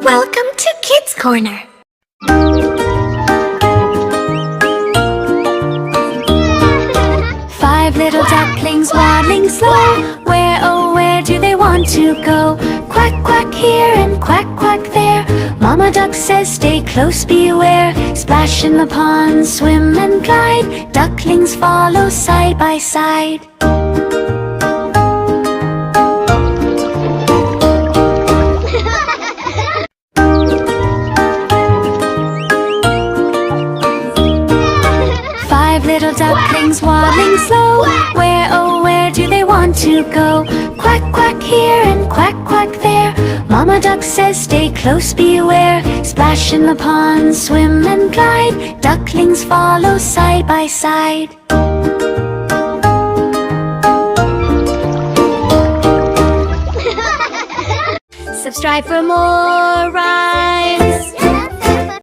Welcome to Kids Corner. Five little ducklings waddling slow. Where, oh where do they want to go? Quack, quack here and quack, quack there. Mama duck says stay close, beware. Splash in the pond, swim and glide. Ducklings follow side by side. Five little ducklings waddling slow. Where, oh where do they want to go? Quack, quack here and quack, quack there. Mama duck says stay close, beware. Splash in the pond, swim and glide. Ducklings follow side by side. Subscribe for more rhymes.